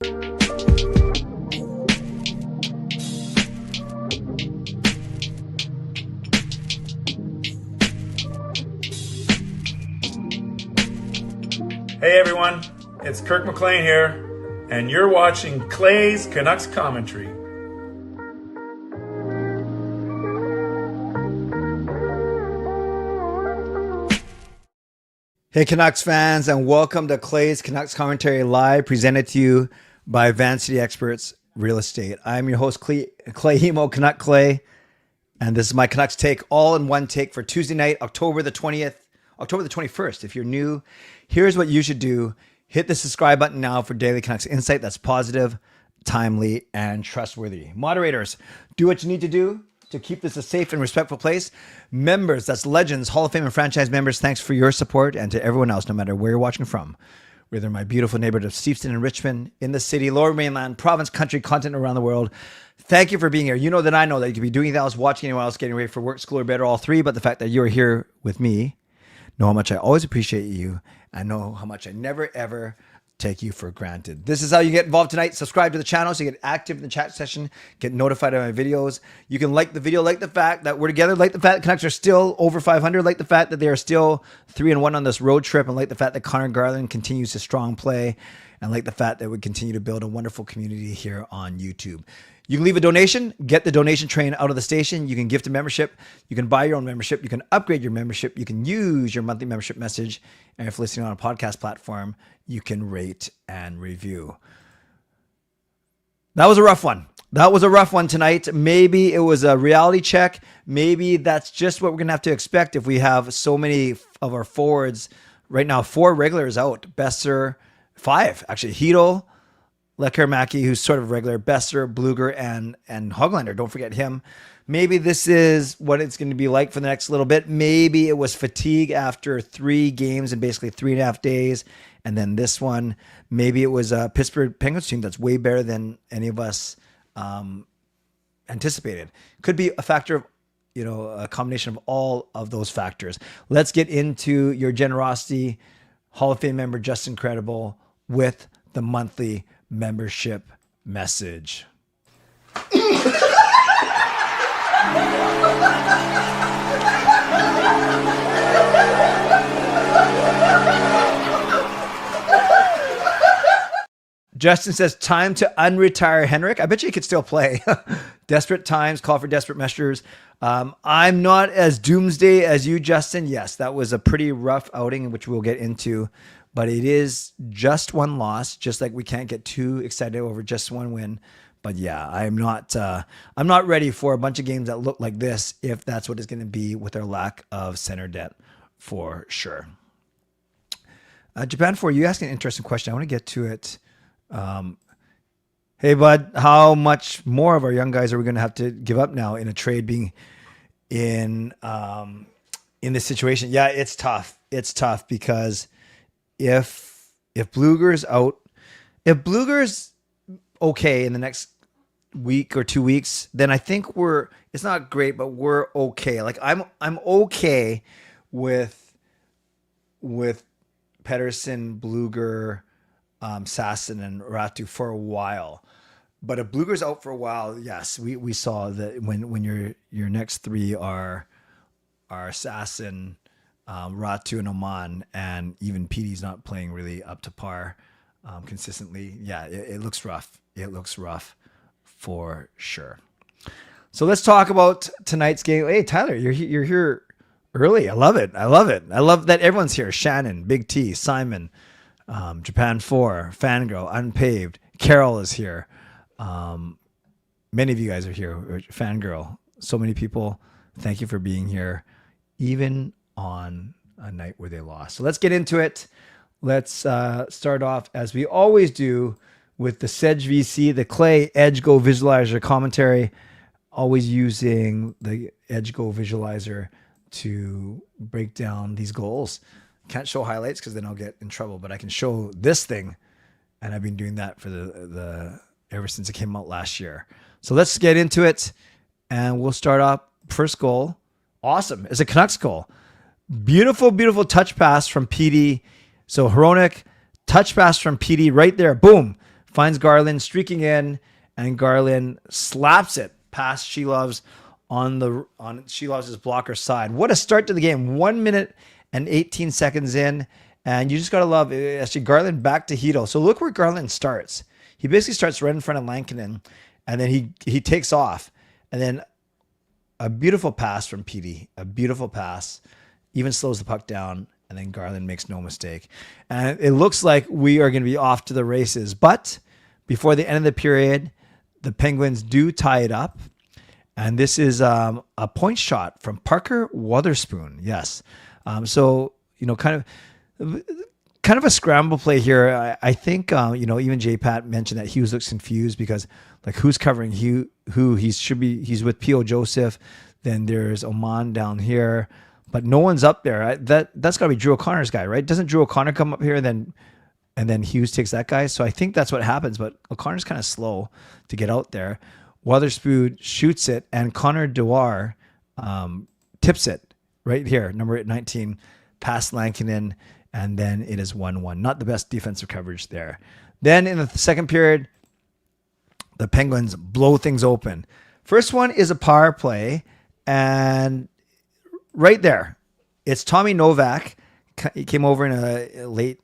Hey everyone, it's Kirk McLean here, and you're watching Clay's Canucks Commentary. Hey Canucks fans, and welcome to Clay's Canucks Commentary Live, presented to you by Van City Experts Real Estate. I'm your host, Clay Hemo, Canuck Clay, and this is my Canucks take, all in one take for Tuesday night, October the 21st. If you're new, here's what you should do. Hit the subscribe button now for daily Canucks insight that's positive, timely, and trustworthy. Moderators, do what you need to do to keep this a safe and respectful place. Members, that's legends, Hall of Fame and franchise members, thanks for your support. And to everyone else, no matter where you're watching from, whether in my beautiful neighborhood of Steveston and Richmond, in the city, lower mainland, province, country, continent, around the world, thank you for being here. You know that I know that you could be doing anything else, watching anyone else, getting ready for work, school, or bed, or all three, but the fact that you're here with me, know how much I always appreciate you. I know how much I never, ever take you for granted. This is how you get involved tonight. Subscribe to the channel so you get active in the chat session, get notified of my videos. You can like the video, like the fact that we're together, like the fact that Canucks are still over 500, like the fact that they are still 3-1 on this road trip, and like the fact that Connor Garland continues his strong play, and like the fact that we continue to build a wonderful community here on YouTube. You can leave a donation, get the donation train out of the station. You can gift a membership. You can buy your own membership. You can upgrade your membership. You can use your monthly membership message. And if listening on a podcast platform, you can rate and review. That was a rough one. That was a rough one tonight. Maybe it was a reality check. Maybe that's just what we're going to have to expect if we have so many of our forwards. Right now, 4 regulars out. Besser, 5. Actually, Hedl, Lekarmaki, who's sort of regular, Besser, Bluger, and Hoglander. Don't forget him. Maybe this is what it's going to be like for the next little bit. Maybe it was fatigue after 3 games in basically 3.5 days. And then this one, maybe it was a Pittsburgh Penguins team that's way better than any of us anticipated. Could be a factor of, a combination of all of those factors. Let's get into your generosity, Hall of Fame member Justin Credible, with the monthly membership message. Justin says, time to unretire Henrik. I bet you he could still play. Desperate times call for desperate measures. I'm not as doomsday as you, Justin. Yes, that was a pretty rough outing, which we'll get into. But it is just one loss, just like we can't get too excited over just one win. But yeah, I'm not ready for a bunch of games that look like this, if that's what it's going to be with our lack of center depth, for sure. Japan 4, you asked an interesting question. I want to get to it. Hey, bud, how much more of our young guys are we going to have to give up now in a trade being in this situation? Yeah, it's tough. It's tough because if Bluger's out, if Bluger's okay in the next week or 2 weeks, then I think it's not great, but we're okay. Like I'm okay with Pettersson, Bluger, Sasson, and Ratu for a while. But if Bluger's out for a while, yes, we saw that when your next 3 are Sasson, Ratu, and Oman, and even PD's not playing really up to par consistently. Yeah, it looks rough. It looks rough for sure. So let's talk about tonight's game. Hey, Tyler, you're here early. I love it. I love that everyone's here. Shannon, Big T, Simon, Japan 4, Fangirl, Unpaved. Carol is here. Many of you guys are here. Fangirl. So many people. Thank you for being here, even on a night where they lost. So let's get into it. Let's start off, as we always do, with the Sedge VC, the Clay Edge Go Visualizer commentary, always using the Edge Go Visualizer to break down these goals. Can't show highlights because then I'll get in trouble, but I can show this thing, and I've been doing that for the ever since it came out last year. So let's get into it, and we'll start off. First goal, awesome. It's a Canucks goal. Beautiful, beautiful touch pass from PD. So Hronek, touch pass from PD right there. Boom. finds Garland streaking in, and Garland slaps it past Sheloves on Sheloves' blocker side. What a start to the game. 1 minute and 18 seconds in, and you just got to love it. Actually, Garland back to Hito. So look where Garland starts. He basically starts right in front of Lankinen, and then he takes off, and then a beautiful pass from Petey, a beautiful pass, even slows the puck down, and then Garland makes no mistake. And it looks like we are going to be off to the races. But before the end of the period, the Penguins do tie it up. And this is a point shot from Parker Wotherspoon. Yes. So, kind of a scramble play here. I think, even J-Pat mentioned that Hughes looks confused because, like, who's covering who? He's with P.O. Joseph. Then there's Oman down here, but no one's up there. That's got to be Drew O'Connor's guy, right? Doesn't Drew O'Connor come up here and then Hughes takes that guy? So I think that's what happens, but O'Connor's kind of slow to get out there. Wotherspoon shoots it, and Connor Dewar tips it right here, number 19, past Lankinen, and then it is 1-1. Not the best defensive coverage there. Then in the second period, the Penguins blow things open. First one is a power play, and right there, it's Tommy Novak. He came over in a late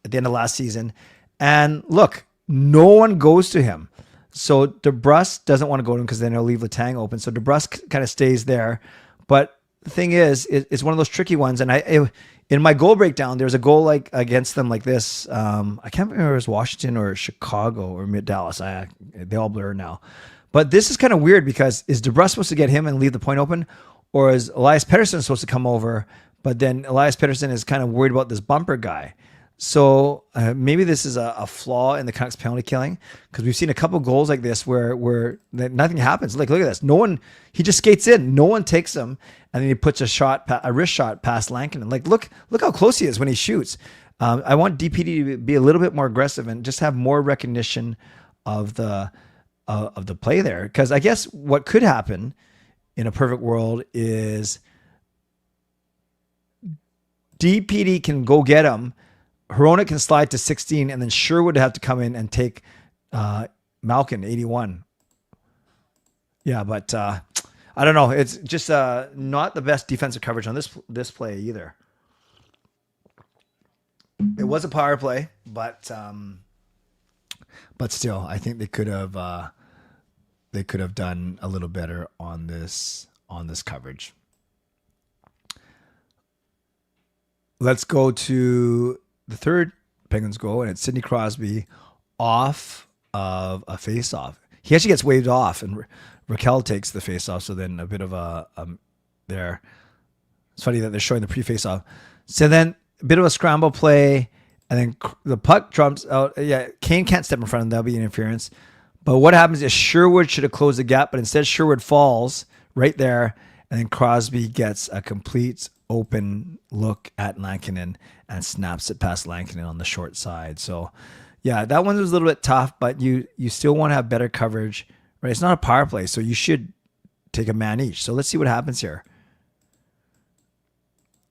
at the end of last season, and look, no one goes to him. So DeBrusk doesn't want to go to him because then he'll leave Letang open. So DeBrusk kind of stays there, but the thing is, it's one of those tricky ones. And in my goal breakdown, there's a goal like against them like this. I can't remember if it was Washington or Chicago or Dallas. They all blur now. But this is kind of weird because is DeBrusk supposed to get him and leave the point open, or is Elias Pettersson supposed to come over? But then Elias Pettersson is kind of worried about this bumper guy. So maybe this is a flaw in the Canucks penalty killing, because we've seen a couple goals like this where nothing happens. Like, look at this. He just skates in. No one takes him, and then he puts a wrist shot past Lankinen. Like, look how close he is when he shoots. I want DPD to be a little bit more aggressive and just have more recognition of the play there. Because I guess what could happen in a perfect world is DPD can go get him. Hronek can slide to 16, and then Sherwood would have to come in and take Malkin, 81. Yeah, but I don't know. It's just not the best defensive coverage on this play either. It was a power play, but still, I think they could have done a little better on this coverage. Let's go to the third Penguins goal, and it's Sidney Crosby off of a face-off. He actually gets waved off, and Raquel takes the face-off, so then a bit of a there. It's funny that they're showing the pre-face-off. So then a bit of a scramble play, and then the puck jumps out. Yeah, Kane can't step in front of him. That'll be interference. But what happens is Sherwood should have closed the gap, but instead Sherwood falls right there, and then Crosby gets a complete open look at Lankinen and snaps it past Lankinen on the short side. So yeah, that one was a little bit tough, but you still want to have better coverage, right? It's not a power play, so you should take a man each. So let's see what happens here.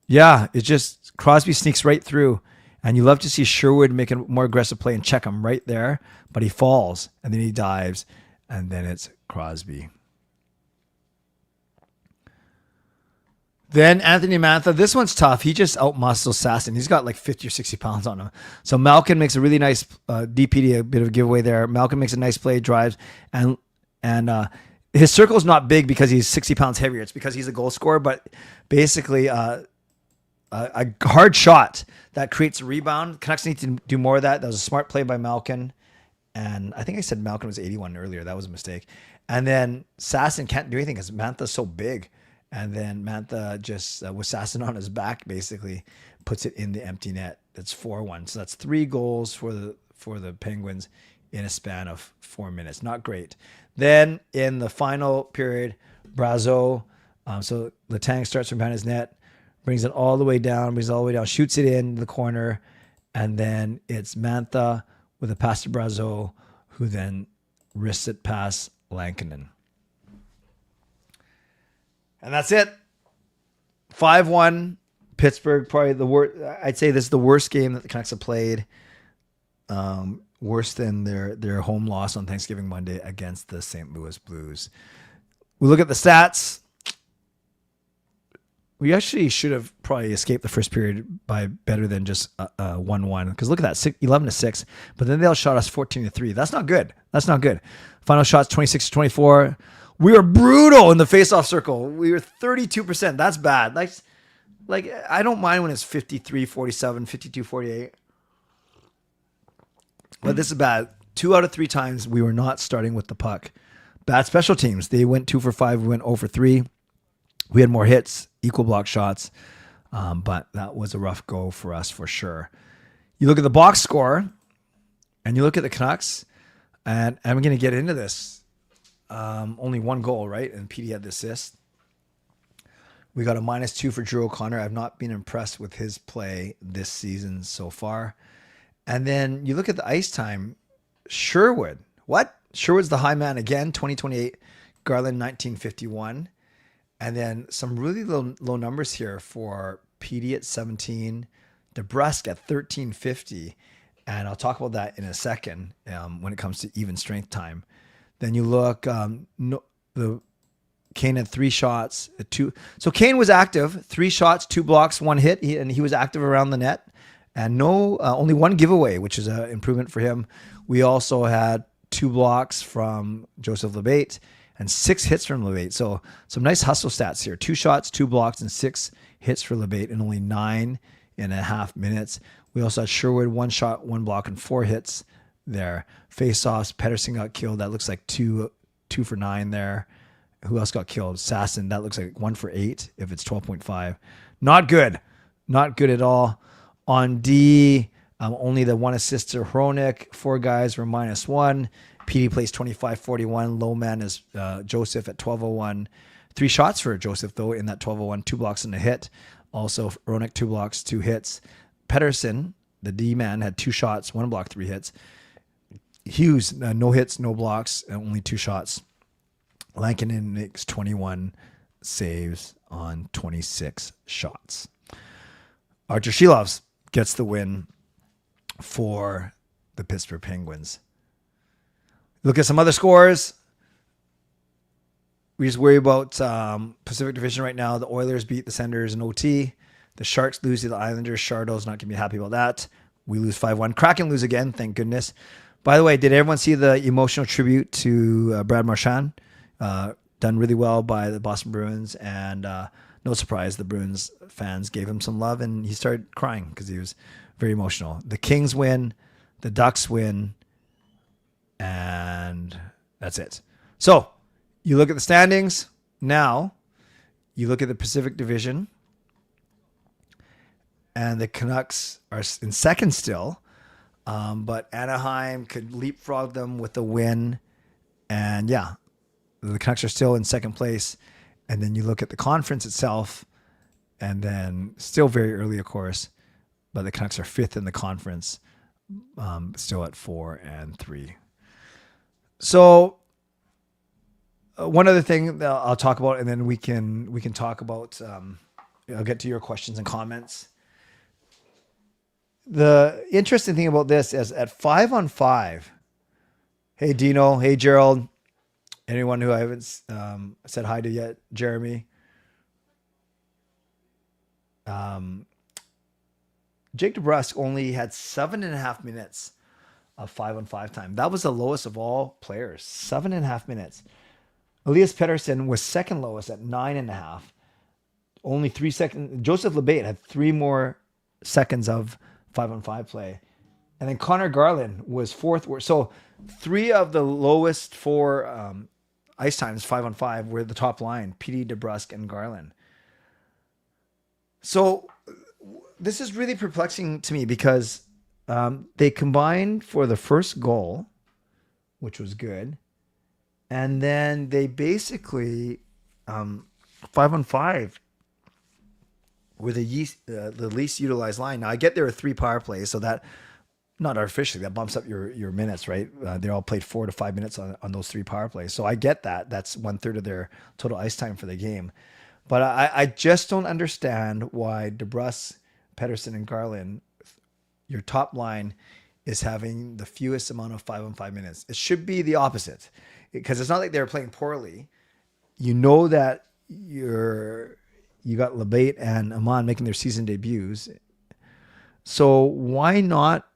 Yeah, it's just Crosby sneaks right through, and you love to see Sherwood make a more aggressive play and check him right there, but he falls, and then he dives, and then it's Crosby. Then Anthony Mantha, this one's tough. He just outmuscles Sasson. He's got like 50 or 60 pounds on him. So Malkin makes a really nice DPD, a bit of a giveaway there. Malkin makes a nice play, drives, and his circle is not big because he's 60 pounds heavier. It's because he's a goal scorer, but basically a hard shot that creates a rebound. Canucks need to do more of that. That was a smart play by Malkin. And I think I said Malkin was 81 earlier. That was a mistake. And then Sasson can't do anything because Mantha's so big. And then Mantha just, with Sasson on his back, basically puts it in the empty net. That's 4-1. So that's 3 goals for the Penguins in a span of 4 minutes. Not great. Then in the final period, Brazeau, so Letang starts from behind his net, brings it all the way down, shoots it in the corner, and then it's Mantha with a pass to Brazeau, who then wrists it past Lankinen. And that's it. 5-1, Pittsburgh. Probably the worst. I'd say this is the worst game that the Canucks have played worse than their home loss on Thanksgiving Monday against the St. Louis Blues. We look at the stats. We actually should have probably escaped the first period by better than just 1-1. Because look at that, 11-6. But then they outshot us 14-3. That's not good. That's not good. Final shots 26-24. We were brutal in the face-off circle. We were 32%. That's bad. Like I don't mind when it's 53-47, 52-48. But this is bad. 2 out of 3 times we were not starting with the puck. Bad special teams. They went 2 for 5. We went 0 for 3. We had more hits, equal block shots, but that was a rough go for us for sure. You look at the box score, and you look at the Canucks, and I'm going to get into this. Only 1 goal, right? And PD had the assist. We got a -2 for Drew O'Connor. I've not been impressed with his play this season so far. And then you look at the ice time. Sherwood. What? Sherwood's the high man again, 2028. Garland, 1951. And then some really low numbers here for PD at 17, DeBrusque at 1350. And I'll talk about that in a second when it comes to even strength time. Then you look, Kane had 3 shots, 2. So Kane was active, 3 shots, 2 blocks, 1 hit, and he was active around the net. And only 1 giveaway, which is an improvement for him. We also had 2 blocks from Joseph Lebate and 6 hits from Lebate. So some nice hustle stats here. 2 shots, 2 blocks, and 6 hits for Lebate in only 9.5 minutes. We also had Sherwood, 1 shot, 1 block, and 4 hits there. Face-offs, Pedersen got killed. That looks like 2 for 9 there. Who else got killed? Sasson, that looks like 1 for 8 if it's 12.5. Not good. Not good at all. On D, only the 1 assist to Hronik. 4 guys were -1. PD plays 25-41. Low man is Joseph at 12:01. 3 shots for Joseph, though, in that 12:01. 2 blocks and a hit. Also, Hronik, 2 blocks, 2 hits. Pedersen, the D man, had 2 shots, 1 block, 3 hits. Hughes, no hits, no blocks, and only 2 shots. Lankinen makes 21 saves on 26 shots. Archer Shilovs gets the win for the Pittsburgh Penguins. Look at some other scores. We just worry about Pacific Division right now. The Oilers beat the Senators in OT. The Sharks lose to the Islanders. Chardot's not going to be happy about that. We lose 5-1. Kraken lose again, thank goodness. By the way, did everyone see the emotional tribute to Brad Marchand? Done really well by the Boston Bruins, and no surprise, the Bruins fans gave him some love, and he started crying because he was very emotional. The Kings win, the Ducks win, and that's it. So you look at the standings now. You look at the Pacific Division, and the Canucks are in second still, but Anaheim could leapfrog them with a win, and yeah. The Canucks are still in second place. And then you look at the conference itself, and then still very early, of course, but the Canucks are 5th in the conference, still at 4-3. So one other thing that I'll talk about, and then we can talk about, I'll get to your questions and comments. The interesting thing about this is at 5-on-5, hey, Dino, hey, Gerald, anyone who I haven't said hi to yet, Jeremy. Jake DeBrusque only had 7.5 minutes of 5-on-5 time. That was the lowest of all players, 7.5 minutes. Elias Pettersson was second lowest at 9.5. Only 3 seconds. Joseph Lebate had 3 more seconds of 5-on-5 play. And then Connor Garland was 4th worst. So 3 of the lowest 4 ice times 5-on-5 were the top line, PD, DeBrusque, and Garland. So this is really perplexing to me because they combined for the first goal, which was good. And then they basically 5-on-5 were the least utilized line. Now I get there are 3 power plays, so that not artificially, that bumps up your minutes, right? They all played 4 to 5 minutes on those 3 power plays. So I get that. That's 1/3 of their total ice time for the game. But I just don't understand why DeBrusque, Pettersson, and Garland, your top line, is having the fewest amount of 5-on-5 minutes. It should be the opposite, because it's not like they're playing poorly. You know that you got Labate and Aman making their season debuts. So why not?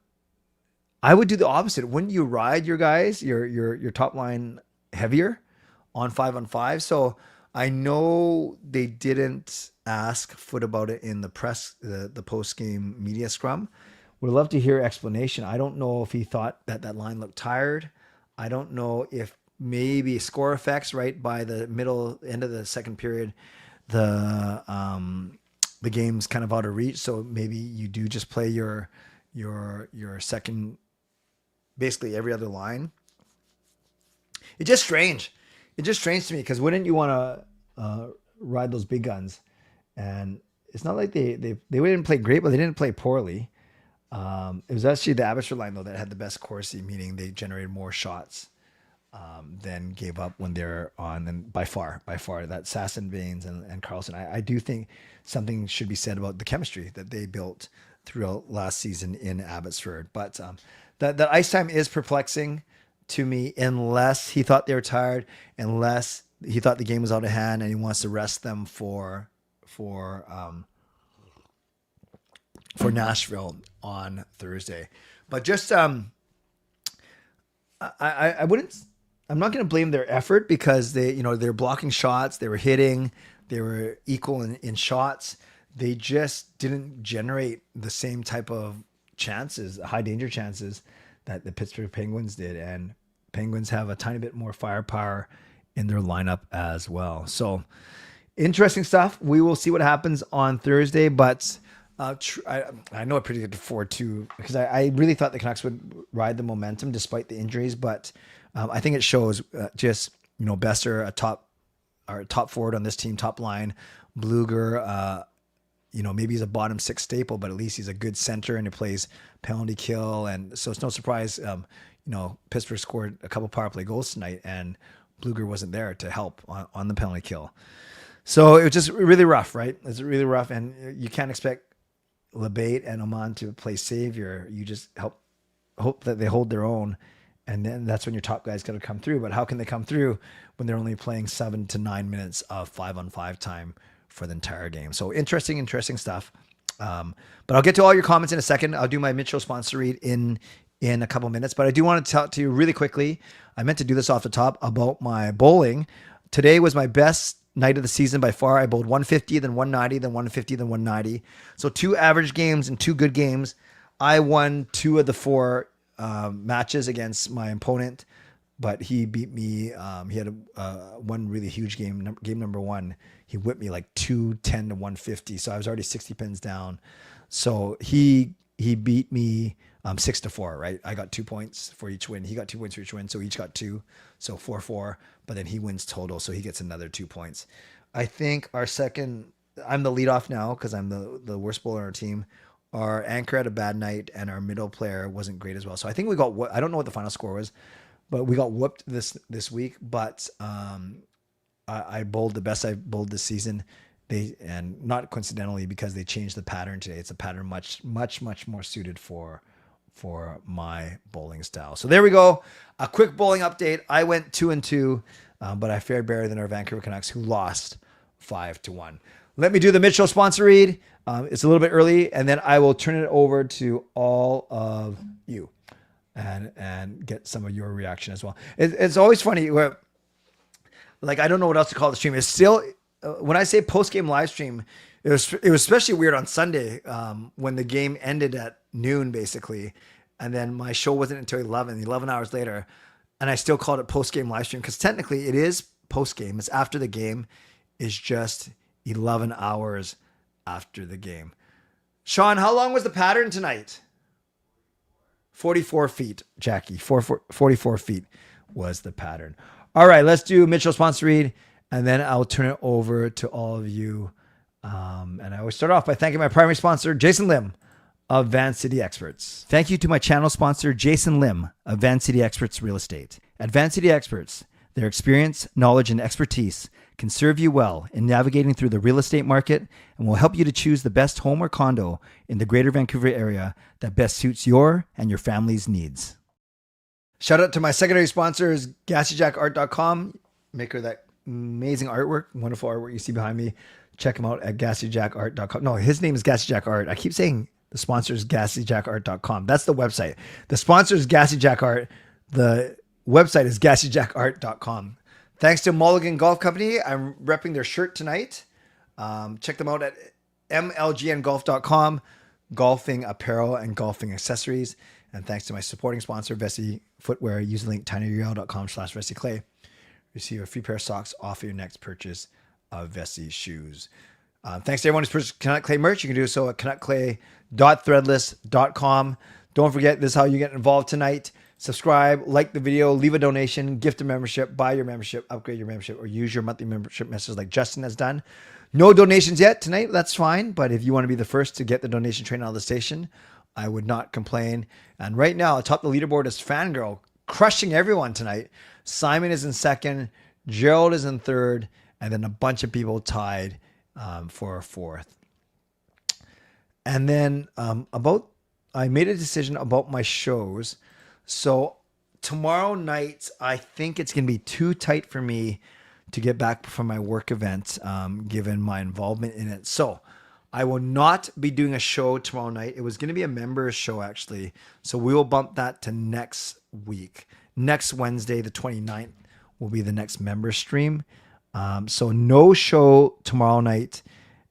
I would do the opposite. Wouldn't you ride your guys, your top line heavier on 5-on-5? So I know they didn't ask Foot about it in the press, the post-game media scrum. Would love to hear explanation. I don't know if he thought that line looked tired. I don't know if maybe score effects, right? By the end of the second period, the game's kind of out of reach. So maybe you do just play your second, basically every other line. It's just strange. It's just strange to me, because wouldn't you want to ride those big guns? And it's not like they didn't play great, but they didn't play poorly. It was actually the Abbotsford line, though, that had the best Corsi, meaning they generated more shots than gave up when they're on. And by far, that Sasson, Baines, and Carlson. I do think something should be said about the chemistry that they built throughout last season in Abbotsford. But that ice time is perplexing to me, unless he thought they were tired, unless he thought the game was out of hand and he wants to rest them for Nashville on Thursday. But just I wouldn't. I'm not going to blame their effort, because they're blocking shots, they were hitting, they were equal in shots. They just didn't generate the same type of chances, high danger chances, that the Pittsburgh Penguins did. And Penguins have a tiny bit more firepower in their lineup as well. So interesting stuff. We will see what happens on Thursday, but I know I predicted 4-2, because I really thought the Canucks would ride the momentum despite the injuries. But I think it shows Besser, our top forward on this team, top line, Bluger, maybe he's a bottom six staple, but at least he's a good center and he plays penalty kill. And so it's no surprise, Pittsburgh scored a couple power play goals tonight, and Bluger wasn't there to help on the penalty kill. So it was just really rough, right? It's really rough. And you can't expect Labate and Oman to play savior. You just hope that they hold their own. And then that's when your top guys got to come through. But how can they come through when they're only playing 7 to 9 minutes of 5-on-5 time for the entire game? So interesting stuff. But I'll get to all your comments in a second. I'll do my Mitchell sponsor read in a couple minutes. But I do want to talk to you really quickly. I meant to do this off the top about my bowling. Today was my best night of the season by far. I bowled 150, then 190, then 150, then 190. So 2 average games and 2 good games. I won 2 of the 4 matches against my opponent, but he beat me. He had one really huge game. Game number 1, he whipped me like 210 to 150. So I was already 60 pins down. So he beat me 6-4, right? I got 2 points for each win. He got 2 points for each win. So each got 2. So 4-4, but then he wins total. So he gets another 2 points. I think our second, I'm the leadoff now, because I'm the worst bowler on our team. Our anchor had a bad night, and our middle player wasn't great as well. So I think we got, I don't know what the final score was, but we got whooped this week. But I bowled the best I've bowled this season. And not coincidentally, because they changed the pattern today. It's a pattern much more suited for my bowling style. So there we go. A quick bowling update. I went 2-2, but I fared better than our Vancouver Canucks, who lost 5-1. Let me do the Mitchell sponsor read. It's a little bit early, and then I will turn it over to all of you and get some of your reaction as well. It's always funny where, like, I don't know what else to call the stream. It's still, when I say post-game live stream, it was especially weird on Sunday when the game ended at noon, basically. And then my show wasn't until 11 hours later. And I still called it post-game live stream, because technically it is post-game. It's after the game. It's just 11 hours after the game. Sean, how long was the pattern tonight? 44 feet, Jackie. 44 feet was the pattern. All right, let's do Mitchell sponsor read, and then I'll turn it over to all of you. And I always start off by thanking my primary sponsor, Jason Lim of Van City Experts. Thank you to my channel sponsor, Jason Lim of Van City Experts Real Estate. At Van City Experts, their experience, knowledge, and expertise can serve you well in navigating through the real estate market and will help you to choose the best home or condo in the greater Vancouver area that best suits your and your family's needs. Shout out to my secondary sponsors, GassyJackArt.com, maker of that amazing artwork, wonderful artwork you see behind me. Check him out at GassyJackArt.com. No, his name is GassyJackArt. I keep saying the sponsor is GassyJackArt.com. That's the website. The sponsor is GassyJackArt. The website is GassyJackArt.com. Thanks to Mulligan Golf Company. I'm repping their shirt tonight. Check them out at mlgngolf.com, golfing apparel and golfing accessories. And thanks to my supporting sponsor, Vessi Footwear. Use the link tinyurl.com/VessiClay. Receive a free pair of socks off your next purchase of Vessi shoes. Thanks to everyone who's purchased Canuck Clay merch. You can do so at canuckclay.threadless.com. Don't forget, this is how you get involved tonight. Subscribe, like the video, leave a donation, gift a membership, buy your membership, upgrade your membership, or use your monthly membership message like Justin has done. No donations yet tonight. That's fine. But if you want to be the first to get the donation train out of the station, I would not complain. And right now, atop the leaderboard is Fangirl, crushing everyone tonight. Simon is in second. Gerald is in third. And then a bunch of people tied for a fourth. And then I made a decision about my shows. So tomorrow night, I think it's going to be too tight for me to get back from my work event, given my involvement in it. So I will not be doing a show tomorrow night. It was going to be a members show, actually. So we will bump that to next week. Next Wednesday, the 29th, will be the next member stream. So no show tomorrow night.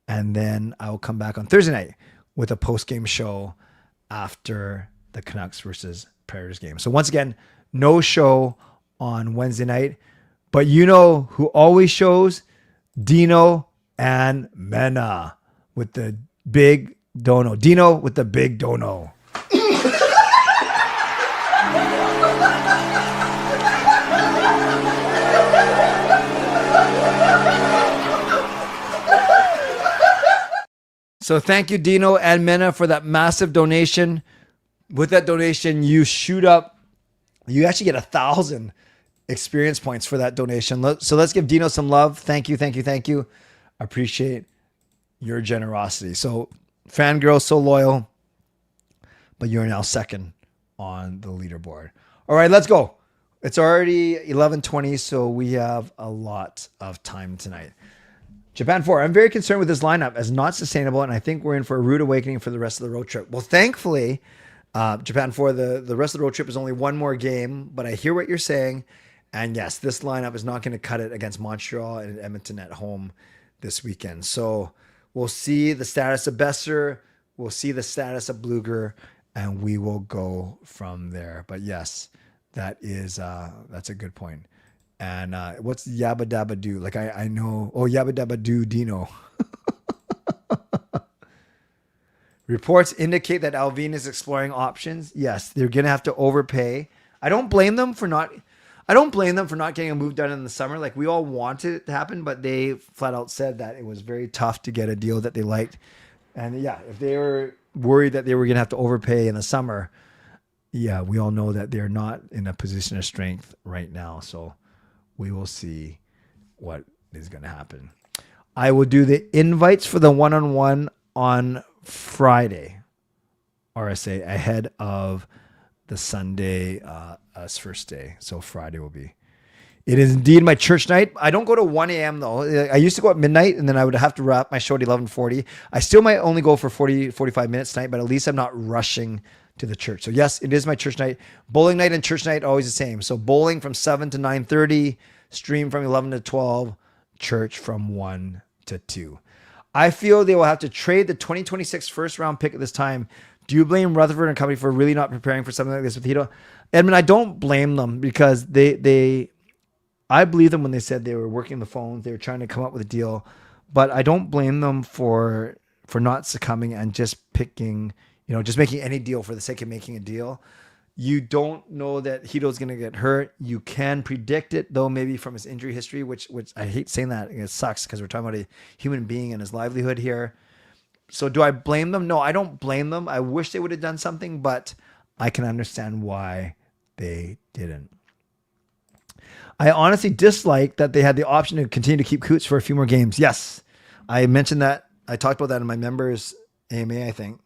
And then I will come back on Thursday night with a post-game show after the Canucks versus Predators game. So once again, no show on Wednesday night. But you know who always shows? Dino and Mena with the big dono. Dino with the big dono. So thank you, Dino and Mena, for that massive donation. With that donation, you shoot up. You actually get 1,000 experience points for that donation. So let's give Dino some love. Thank you, thank you, thank you. I appreciate your generosity. So Fangirl, so loyal, but you're now second on the leaderboard. All right, let's go. It's already 11:20, so we have a lot of time tonight. Japan 4. I'm very concerned with this lineup as not sustainable, and I think we're in for a rude awakening for the rest of the road trip. Well, thankfully, Japan 4, the rest of the road trip is only one more game, but I hear what you're saying. And yes, this lineup is not going to cut it against Montreal and Edmonton at home this weekend. So we'll see the status of Besser. We'll see the status of Bluger, and we will go from there. But yes, that's a good point. And what's Yabba Dabba Do? Like I know, Yabba Dabba Do Dino. Reports indicate that Alvin is exploring options. Yes, they're going to have to overpay. I don't blame them for not getting a move done in the summer. Like we all wanted it to happen, but they flat out said that it was very tough to get a deal that they liked. And yeah, if they were worried that they were going to have to overpay in the summer, yeah, we all know that they're not in a position of strength right now. So we will see what is going to happen. I will do the invites for the one-on-one on Friday, RSA, ahead of the Sunday us first day. So Friday will be. It is indeed my church night. I don't go to 1 a.m. though. I used to go at midnight, and then I would have to wrap my show at 11:40. I still might only go for 45 minutes tonight, but at least I'm not rushing to the church. So yes, it is my church night. Bowling night and church night always the same. So bowling from 7 to 9:30, stream from 11 to 12, church from 1 to 2. I feel they will have to trade the 2026 first round pick at this time. Do you blame Rutherford and company for really not preparing for something like this with Hito? Edmund, I don't blame them because I believe them when they said they were working the phones. They were trying to come up with a deal, but I don't blame them for not succumbing and just picking, just making any deal for the sake of making a deal. You don't know that Hito's going to get hurt. You can predict it, though, maybe from his injury history, which I hate saying that. It sucks because we're talking about a human being and his livelihood here. So do I blame them? No, I don't blame them. I wish they would have done something, but I can understand why they didn't. I honestly dislike that they had the option to continue to keep Coots for a few more games. Yes, I mentioned that. I talked about that in my members AMA, I think.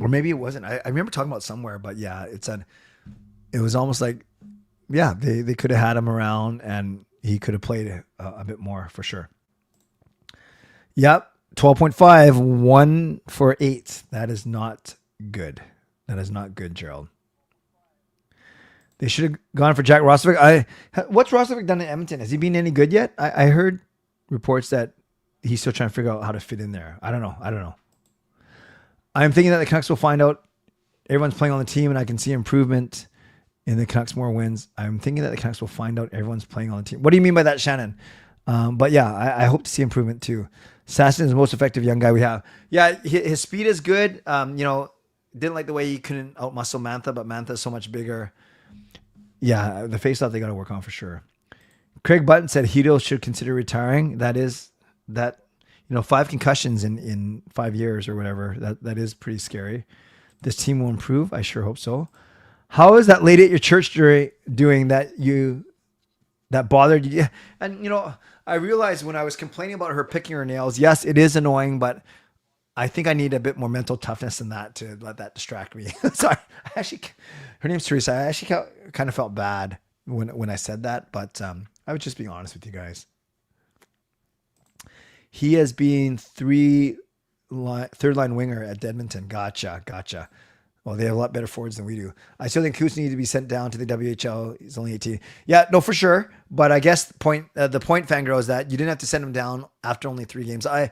Or maybe it wasn't. I remember talking about it somewhere, but yeah, it was almost like, yeah, they could have had him around and he could have played a bit more for sure. Yep. 12.5, 1 for 8. That is not good. That is not good, Gerald. They should have gone for Jack Roslovic. What's Roslovic done in Edmonton? Has he been any good yet? I heard reports that he's still trying to figure out how to fit in there. I don't know. I'm thinking that the Canucks will find out. Everyone's playing on the team, and I can see improvement in the Canucks more wins. I'm thinking that the Canucks will find out everyone's playing on the team. What do you mean by that, Shannon? But yeah, I hope to see improvement too. Sasson is the most effective young guy we have. Yeah, his speed is good. Didn't like the way he couldn't outmuscle Mantha, but Mantha is so much bigger. Yeah, the faceoff they got to work on for sure. Craig Button said Hito should consider retiring. That 5 concussions in 5 years or whatever. That is pretty scary. This team will improve. I sure hope so. How is that lady at your church doing that bothered you? And I realized when I was complaining about her picking her nails, yes, it is annoying, but I think I need a bit more mental toughness than that to let that distract me. Sorry. Her name's Teresa. I actually kind of felt bad when I said that, but I was just being honest with you guys. He has been third line winger at Edmonton. Gotcha. Well, they have a lot better forwards than we do. I still think Coots needs to be sent down to the WHL. He's only 18. Yeah, no, for sure. But I guess the point, Fangirl, is that you didn't have to send him down after only 3 games. I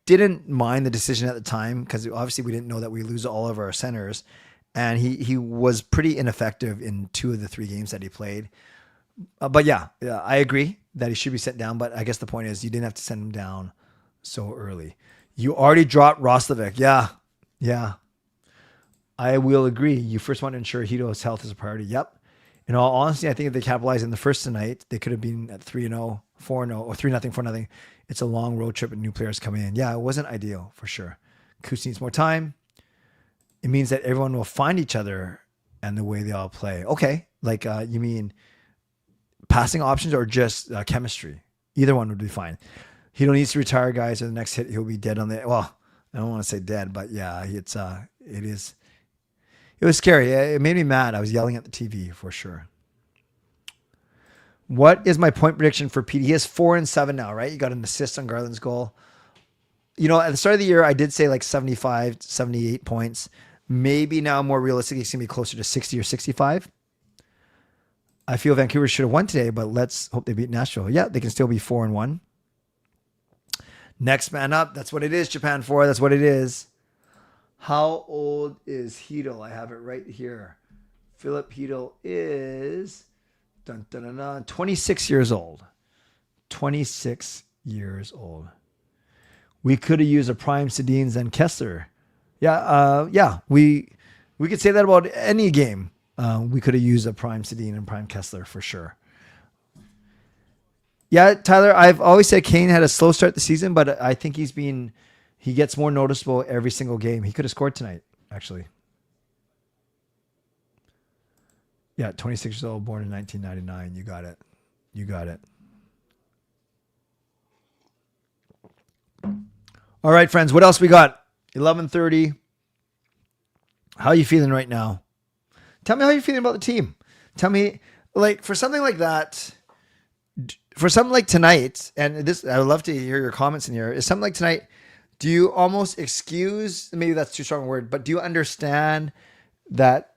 didn't mind the decision at the time because obviously we didn't know that we lose all of our centers, and he was pretty ineffective in 2 of the 3 games that he played. But yeah, I agree that he should be sent down. But I guess the point is you didn't have to send him down so early. You already dropped Roslovic. Yeah. I will agree. You first want to ensure Hito's health is a priority. Yep. In all honesty, I think if they capitalized in the first tonight, they could have been at 3-0, 4-0, or 3-0, 4-0. It's a long road trip and new players coming in. Yeah, it wasn't ideal for sure. Coots needs more time. It means that everyone will find each other and the way they all play. Okay. Like, you mean passing options or just chemistry? Either one would be fine. Hito needs to retire, guys, or the next hit he'll be dead on the. Well, I don't want to say dead, but yeah, it is. It was scary. It made me mad. I was yelling at the TV for sure. What is my point prediction for Pete? He has 4-7 now, right? You got an assist on Garland's goal. At the start of the year, I did say like 75, 78 points. Maybe now more realistic, it's going to be closer to 60 or 65. I feel Vancouver should have won today, but let's hope they beat Nashville. Yeah, they can still be 4-1. Next man up. That's what it is, Japan 4. That's what it is. How old is Hito? I have it right here. Philip Hito is 26 years old. 26 years old. We could have used a prime Sedins and Kessler. Yeah. We could say that about any game. We could have used a prime Sedin and prime Kessler for sure. Yeah, Tyler, I've always said Kane had a slow start the season, but I think he gets more noticeable every single game. He could have scored tonight, actually. Yeah, 26 years old, born in 1999. You got it. All right, friends, what else we got? 11:30. How are you feeling right now? Tell me how you're feeling about the team. Tell me, like, for something like that, for something like tonight, and this, I would love to hear your comments in here. Is something like tonight, do you almost excuse, maybe that's too strong a word, but do you understand that,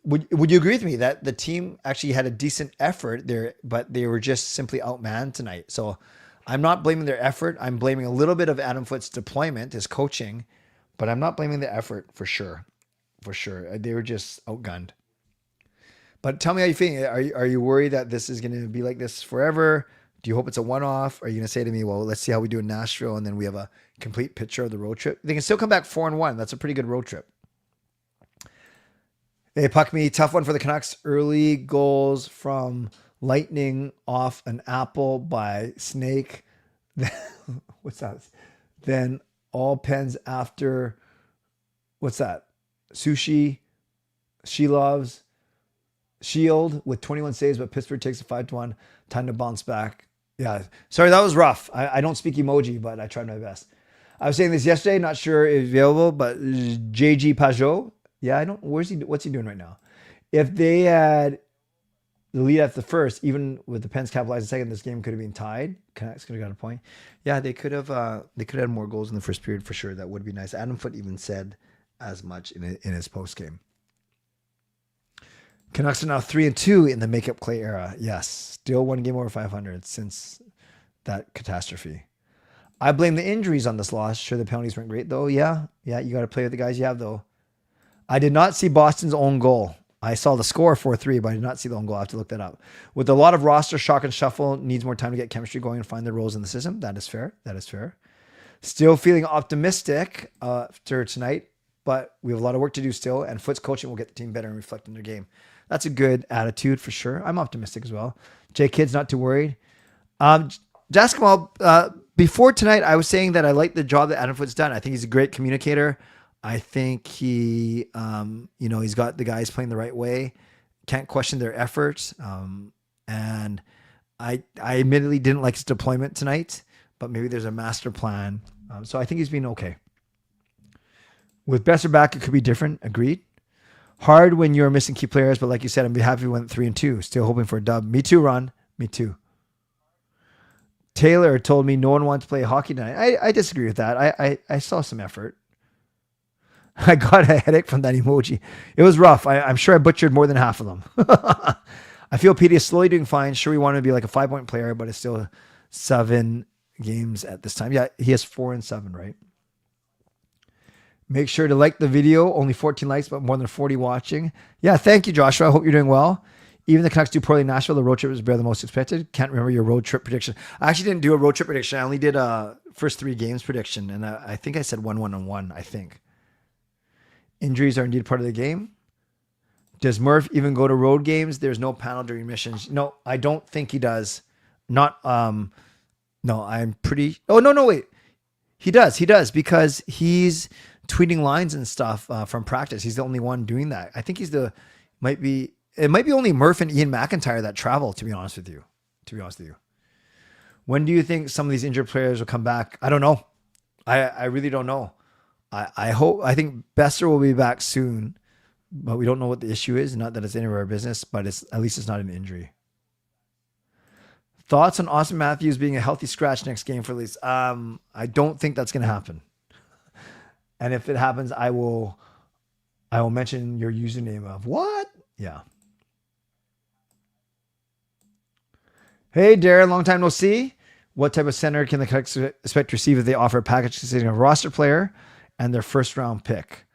would you agree with me that the team actually had a decent effort there, but they were just simply outmanned tonight? So I'm not blaming their effort. I'm blaming a little bit of Adam Foote's deployment, his coaching, but I'm not blaming the effort for sure. For sure. They were just outgunned. But tell me how you feeling. Are you worried that this is going to be like this forever? Do you hope it's a one-off? Are you going to say to me, well, let's see how we do in Nashville, and then we have a complete picture of the road trip? They can still come back 4-1. That's a pretty good road trip. Hey, Puck Me, tough one for the Canucks. Early goals from Lightning off an apple by Snake. What's that? Then all pens after, what's that? Sushi, She Loves, Shield with 21 saves, but Pittsburgh takes a 5-1. Time to bounce back. Yeah. Sorry, that was rough. I don't speak emoji, but I tried my best. I was saying this yesterday, not sure if it's available, but JG Pajot. Yeah, I don't. What's he doing right now? If they had the lead at the first, even with the Pens capitalizing second, this game could have been tied. Canucks could have got a point. Yeah, they could have. They could have had more goals in the first period for sure. That would be nice. Adam Foote even said as much in his post game. Canucks are now 3-2 in the makeup Clay era. Yes, still one game over 500 since that catastrophe. I blame the injuries on this loss. Sure, the penalties weren't great though. Yeah, you got to play with the guys you have though. I did not see Boston's own goal. I saw the score 4-3, but I did not see the own goal. I have to look that up. With a lot of roster shock and shuffle, needs more time to get chemistry going and find their roles in the system. That is fair. Still feeling optimistic after tonight, but we have a lot of work to do still, and Foote's coaching will get the team better and reflect in their game. That's a good attitude for sure. I'm optimistic as well. Jay Kidd's not too worried. Jaskamal, before tonight, I was saying that I like the job that Adam Foote's done. I think he's a great communicator. I think he, he's got the guys playing the right way. Can't question their efforts. And I admittedly didn't like his deployment tonight, but maybe there's a master plan. So I think he's been okay. With Besser back, it could be different. Agreed. Hard when you're missing key players, but like you said, I'm happy we went 3-2. Still hoping for a dub. Me too, Ron. Me too. Taylor told me no one wants to play hockey tonight. I disagree with that. I saw some effort. I got a headache from that emoji. It was rough. I'm sure I butchered more than half of them. I feel PD is slowly doing fine. Sure, we want to be like a 5-point player, but it's still 7 games at this time. Yeah, he has 4 and 7, right? Make sure to like the video. Only 14 likes, but more than 40 watching. Yeah, thank you, Joshua. I hope you're doing well. Even the Canucks do poorly in Nashville. The road trip was better than most expected. Can't remember your road trip prediction. I actually didn't do a road trip prediction. I only did a first 3 games prediction, and I think I said 1-1-1, I think. Injuries are indeed part of the game. Does Murph even go to road games? There's no panel during missions. No, I don't think he does. No, I'm pretty... Oh, no, wait. He does because he's tweeting lines and stuff from practice. He's the only one doing that. I think it might be only Murph and Ian McIntyre that travel, to be honest with you. When do you think some of these injured players will come back? I don't know. I really don't know. I think Besser will be back soon, but we don't know what the issue is. Not that it's any of our business, but at least it's not an injury. Thoughts on Austin Matthews being a healthy scratch next game for Leafs? I don't think that's going to happen. And if it happens, I will mention your username of what? Yeah. Hey, Darren, long time no see. What type of center can the Canucks expect to receive if they offer a package consisting of a roster player and their first round pick?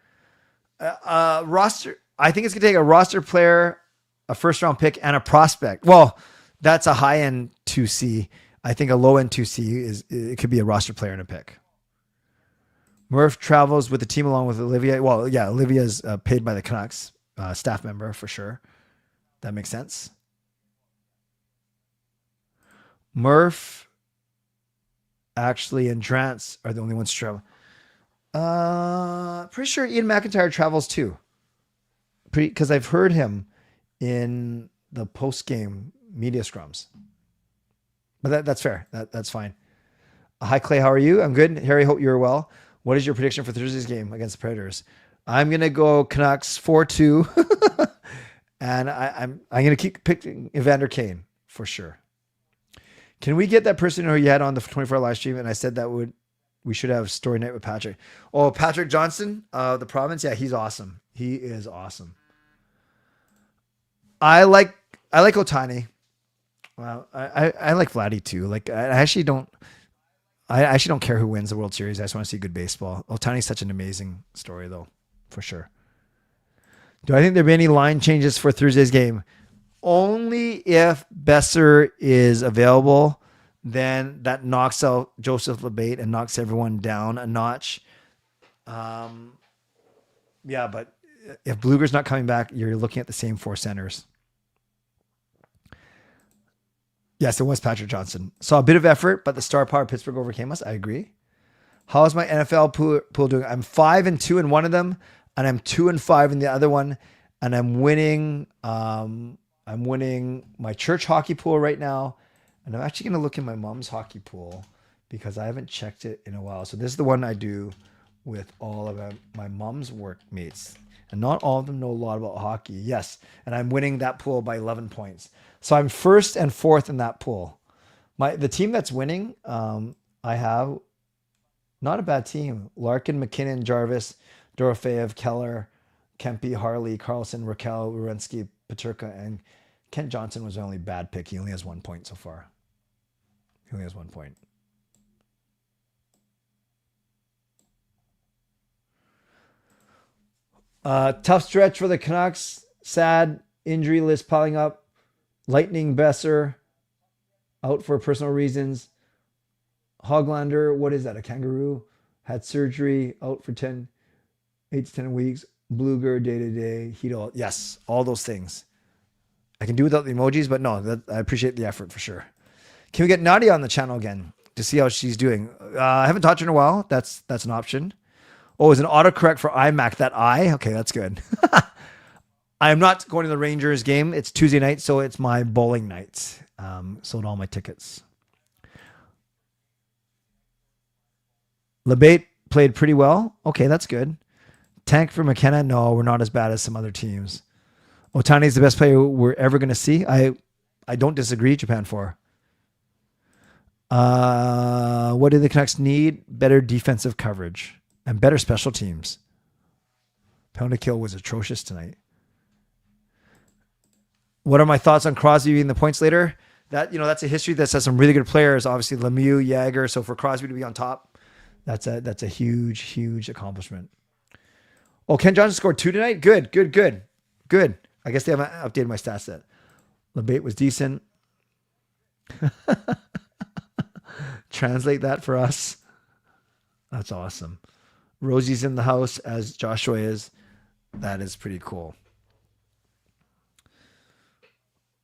Roster. I think it's going to take a roster player, a first round pick, and a prospect. Well, that's a high end 2C. I think a low end 2C it could be a roster player and a pick. Murph travels with the team along with Olivia. Well, yeah, Olivia's paid by the Canucks, staff member for sure. That makes sense. Murph, actually, and Drance are the only ones to travel. Pretty sure Ian McIntyre travels too. Because I've heard him in the post-game media scrums. But that's fair. That's fine. Hi, Clay. How are you? I'm good. Harry, hope you're well. What is your prediction for Thursday's game against the Predators? I'm going to go Canucks 4-2. And I'm going to keep picking Evander Kane for sure. Can we get that person who you had on the 24-hour live stream? And I said we should have story night with Patrick. Oh, Patrick Johnson of the province. Yeah, he's awesome. He is awesome. I like Ohtani. Well, I like Vladdy too. Like I actually don't care who wins the World Series. I just want to see good baseball. Ohtani's such an amazing story though, for sure. Do I think there'll be any line changes for Thursday's game? Only if Besser is available, then that knocks out Joseph Labate and knocks everyone down a notch. Yeah, but if Bluger's not coming back, you're looking at the same 4 centers. Yes, it was Patrick Johnson. Saw a bit of effort, but the star power of Pittsburgh overcame us. I agree. How is my NFL pool doing? I'm 5-2 in one of them, and I'm 2-5 in the other one, and I'm winning. I'm I'm winning my church hockey pool right now. And I'm actually going to look in my mom's hockey pool because I haven't checked it in a while. So this is the one I do with all of my mom's workmates. And not all of them know a lot about hockey. Yes. And I'm winning that pool by 11 points. So I'm first and fourth in that pool. The team that's winning, I have not a bad team. Larkin, McKinnon, Jarvis, Dorofeev, Keller, Kempe, Harley, Carlson, Raquel, Wierenski, Peterka, and Kent Johnson was the only bad pick. He only has 1 point so far. He only has 1 point. Tough stretch for the Canucks. Sad injury list piling up. Lightning Besser out for personal reasons. Hoglander, what is that? A kangaroo? Had surgery, out for 8 to 10 weeks. Bluger, day-to-day. Hedo, yes, all those things. I can do without the emojis, but no, I appreciate the effort for sure. Can we get Nadia on the channel again to see how she's doing? I haven't talked to her in a while. That's an option. Oh, is an autocorrect for iMac that I? Okay, that's good. I am not going to the Rangers game. It's Tuesday night, so it's my bowling night. Sold all my tickets. LeBate played pretty well. Okay, that's good. Tank for McKenna. No, we're not as bad as some other teams. Otani is the best player we're ever going to see. I don't disagree, Japan 4. What do the Canucks need? Better defensive coverage and better special teams. Pound to kill was atrocious tonight. What are my thoughts on Crosby being the points leader? That's a history that says some really good players. Obviously, Lemieux, Jagger. So for Crosby to be on top, that's a huge, huge accomplishment. Oh, Ken Johnson scored 2 tonight. Good. I guess they haven't updated my stats yet. LeBate was decent. Translate that for us. That's awesome. Rosie's in the house as Joshua is. That is pretty cool.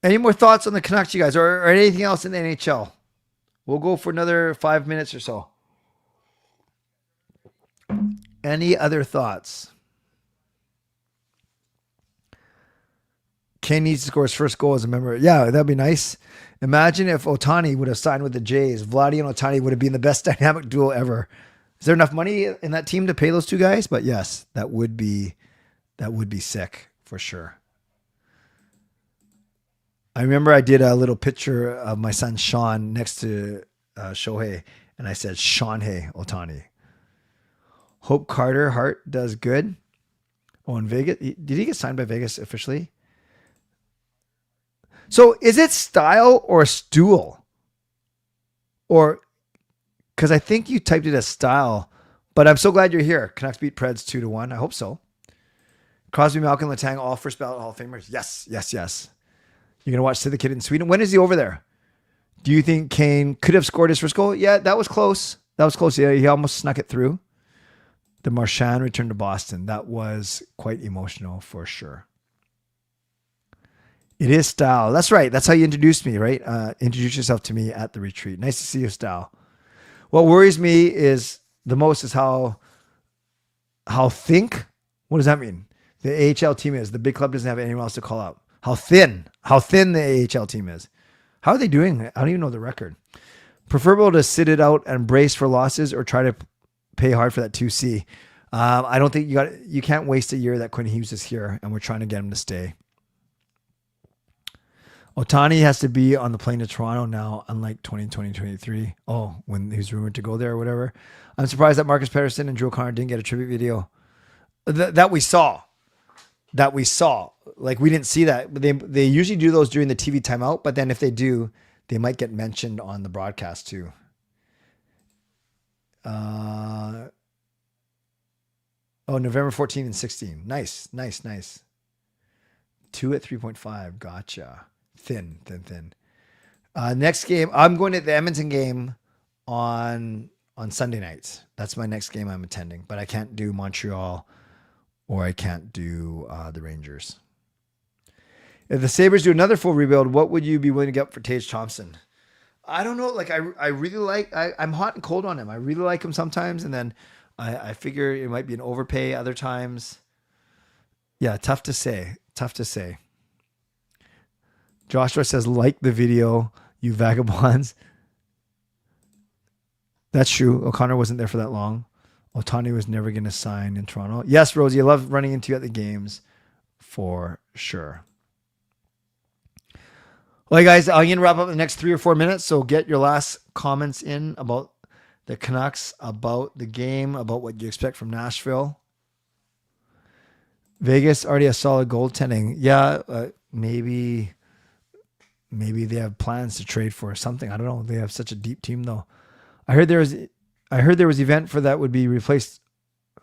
Any more thoughts on the Canucks, you guys, or anything else in the NHL? We'll go for another 5 minutes or so. Any other thoughts? Kane needs to score his first goal as a member. Yeah, that'd be nice. Imagine if Otani would have signed with the Jays. Vladdy and Otani would have been the best dynamic duo ever. Is there enough money in that team to pay those two guys? But yes, that would be sick for sure. I remember I did a little picture of my son Sean next to Shohei, and I said Sean-hei Otani. Hope Carter Hart does good. Oh, in Vegas, did he get signed by Vegas officially? So is it style or stool? Or, because I think you typed it as style, but I'm so glad you're here. Canucks beat Preds 2-1. I hope so. Crosby, Malkin, Letang, all first ballot Hall of Famers. Yes. You're going to watch the kid in Sweden. When is he over there? Do you think Kane could have scored his first goal? Yeah, that was close. Yeah, he almost snuck it through. The Marchand returned to Boston. That was quite emotional for sure. It is style. That's right. That's how you introduced me, right? Introduce yourself to me at the retreat. Nice to see you, style. What worries me is the most is how think. What does that mean? The AHL team is. The big club doesn't have anyone else to call out. How thin the AHL team is. How are they doing? I don't even know the record. Preferable to sit it out and brace for losses or try to pay hard for that 2C. I don't think you can't waste a year that Quinn Hughes is here, and we're trying to get him to stay. Otani has to be on the plane to Toronto now, unlike 2023. Oh, when he was rumored to go there or whatever. I'm surprised that Marcus Pettersson and Drew O'Connor didn't get a tribute video that we saw. Like, we didn't see that. They usually do those during the TV timeout, but then if they do, they might get mentioned on the broadcast too. November 14 and 16. Nice. 2 at 3.5. Gotcha. Thin. Next game, I'm going to the Edmonton game on Sunday nights. That's my next game I'm attending, but I can't do Montreal or I can't do the Rangers. If the Sabres do another full rebuild, what would you be willing to get up for Tage Thompson? I don't know. Like, I really like, I'm hot and cold on him. I really like him sometimes. And then I figure it might be an overpay other times. Yeah. Tough to say. Joshua says, like the video, you vagabonds. That's true. O'Connor wasn't there for that long. Otani was never going to sign in Toronto. Yes, Rosie, I love running into you at the games for sure. Well, hey guys, I'm going to wrap up in the next 3 or 4 minutes. So get your last comments in about the Canucks, about the game, about what you expect from Nashville. Vegas already has solid goaltending. Yeah, maybe they have plans to trade for something. I don't know. They have such a deep team though. I heard there was event for that would be replaced.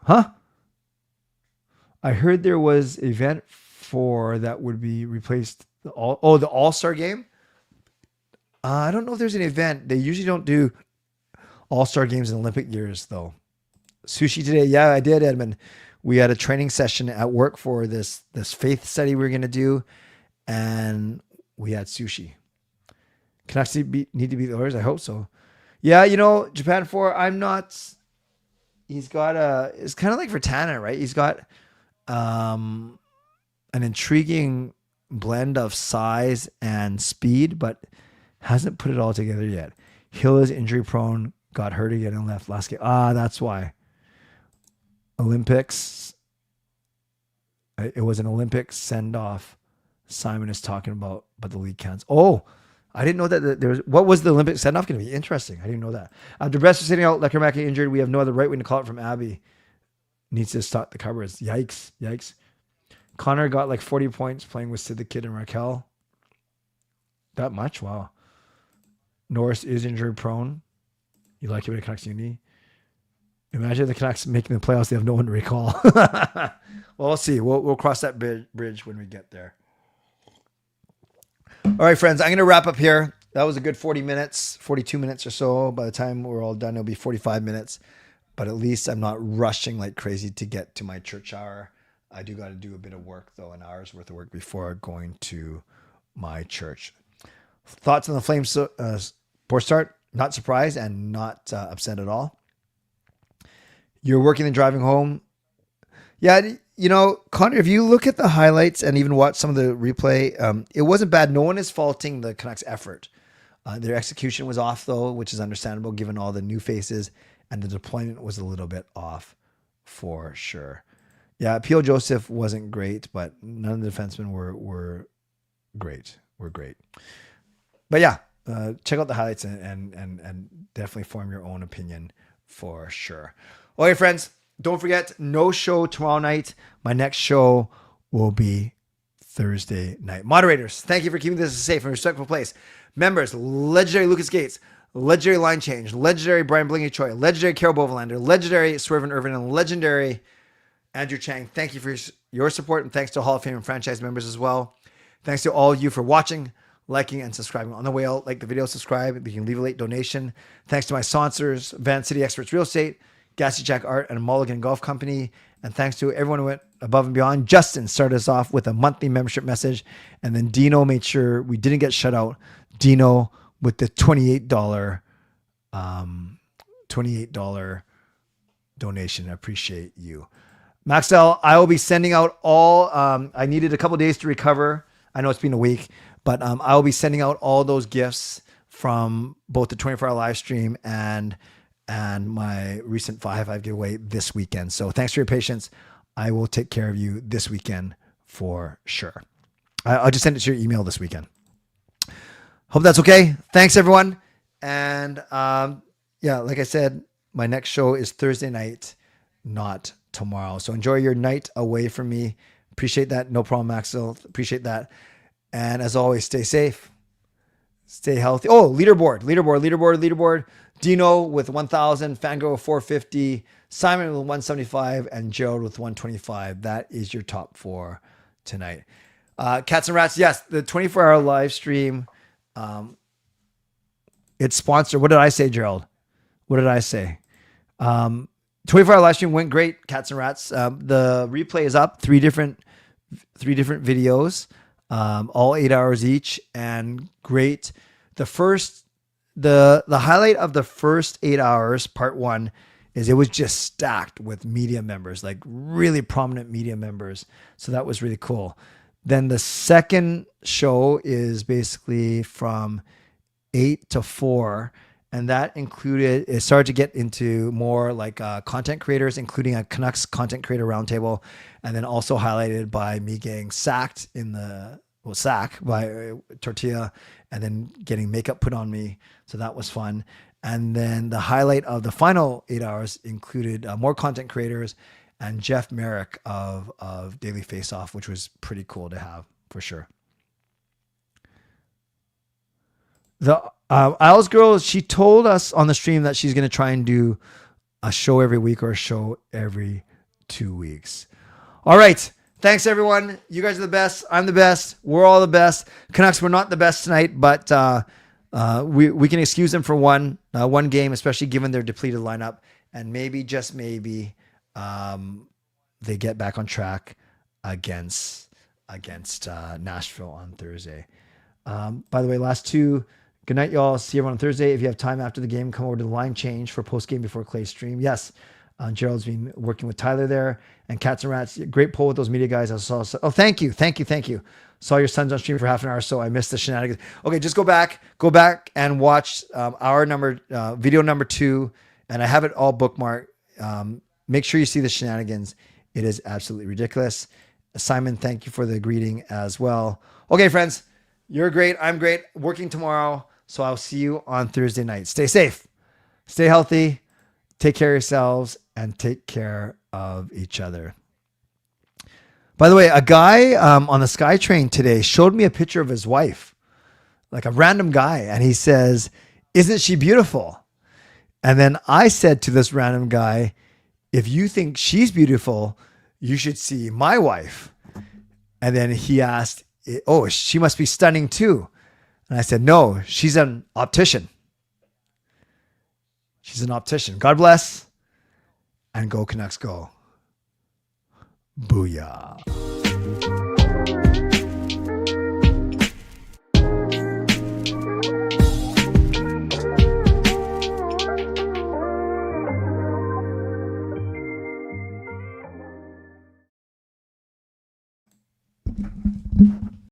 Huh? I heard there was event for that would be replaced. The All-Star game. I don't know if there's an event. They usually don't do All-Star games in Olympic years though. Sushi today. Yeah, I did, Edmund. We had a training session at work for this faith study we were going to do, and we had sushi. Canucks need to beat the Oilers? I hope so. Yeah, Japan 4, I'm not... He's got it's kind of like Vertana, right? He's got an intriguing blend of size and speed, but hasn't put it all together yet. Hill is injury prone, got hurt again and left last game. That's why. Olympics. It was an Olympic send-off. Simon is talking about, but the league counts. Oh, I didn't know that there was. What was the Olympic send-off going to be? Interesting. I didn't know that. After Brest is sitting out, Leckermack injured. We have no other right wing to call it from Abby. Needs to stop the covers. Yikes. Connor got like 40 points playing with Sid the Kid and Raquel. That much? Wow. Norris is injury prone. You like it when it Canucks Uni? Imagine the Canucks making the playoffs. They have no one to recall. Well, we'll see. We'll cross that bridge when we get there. All right, friends. I'm going to wrap up here. That was a good 40 minutes, 42 minutes or so. By the time we're all done, it'll be 45 minutes. But at least I'm not rushing like crazy to get to my church hour. I do got to do a bit of work, though, an hour's worth of work before going to my church. Thoughts on the Flames poor start? Not surprised and not upset at all. You're working and driving home. Yeah, Connor, if you look at the highlights and even watch some of the replay, it wasn't bad. No one is faulting the Canucks' effort. Their execution was off, though, which is understandable given all the new faces, and the deployment was a little bit off for sure. Yeah, P.O. Joseph wasn't great, but none of the defensemen were great. But yeah, check out the highlights and definitely form your own opinion for sure. Okay, friends, don't forget, no show tomorrow night. My next show will be Thursday night. Moderators, thank you for keeping this a safe and respectful place. Members, legendary Lucas Gates, legendary Line Change, legendary Brian Blingy Choi, legendary Carol Bovenlander, legendary Swervin Yrvin, and legendary Andrew Chang. Thank you for your support, and thanks to Hall of Fame and franchise members as well. Thanks to all of you for watching, liking, and subscribing. On the way out, like the video, subscribe. You can leave a late donation. Thanks to my sponsors, Van City Experts Real Estate, Gassy Jack Art, and Mulligan Golf Company. And thanks to everyone who went above and beyond. Justin started us off with a monthly membership message, and then Dino made sure we didn't get shut out. Dino with the $28 donation. I appreciate you. Maxwell, I will be sending out all, I needed a couple days to recover. I know it's been a week, but I will be sending out all those gifts from both the 24-hour live stream and my recent 5 giveaway this weekend. So thanks for your patience. I will take care of you this weekend for sure. I'll just send it to your email this weekend. Hope that's okay. Thanks, everyone. And like I said, my next show is Thursday night, not tomorrow. So enjoy your night away from me. Appreciate that. No problem, Maxwell. Appreciate that. And as always, stay safe. Stay healthy. Oh, leaderboard. Dino with 1,000, Fangirl with 450, Simon with 175, and Gerald with 125. That is your top 4 tonight. Cats and Rats, yes, the 24-hour live stream. It's sponsored. What did I say, Gerald? What did I say? 24-hour live stream went great, Cats and Rats. The replay is up, three different videos, all 8 hours each, and great. The highlight of the first 8 hours, part 1, is it was just stacked with media members, like really prominent media members. So that was really cool. Then the second show is basically from 8 to 4. And that it started to get into more like content creators, including a Canucks content creator roundtable. And then also highlighted by me getting sacked by Tortilla and then getting makeup put on me. So that was fun. And then the highlight of the final 8 hours included more content creators and Jeff Merrick of Daily Face Off, which was pretty cool to have for sure. The Isles girl, she told us on the stream that she's going to try and do a show every week or a show every 2 weeks. All right. Thanks, everyone. You guys are the best. I'm the best. We're all the best. Canucks were not the best tonight, but we can excuse them for one game, especially given their depleted lineup. And maybe, just maybe, they get back on track against Nashville on Thursday. By the way, last two. Good night, y'all. See everyone on Thursday. If you have time after the game, come over to the line change for post-game before Clay's stream. Yes, Gerald's been working with Tyler there. And Cats and Rats, great poll with those media guys. I saw. Oh, thank you. Saw your sons on stream for half an hour, so I missed the shenanigans. Okay, just go back and watch video number 2, and I have it all bookmarked. Make sure you see the shenanigans. It is absolutely ridiculous. Simon, thank you for the greeting as well. Okay, friends, you're great. I'm great. Working tomorrow. So I'll see you on Thursday night. Stay safe, stay healthy, take care of yourselves, and take care of each other. By the way, a guy on the SkyTrain today showed me a picture of his wife, like a random guy. And he says, "Isn't she beautiful?" And then I said to this random guy, "If you think she's beautiful, you should see my wife." And then he asked, "Oh, she must be stunning too." And I said, "No, she's an optician. She's an optician." God bless, and go Canucks go. Booyah.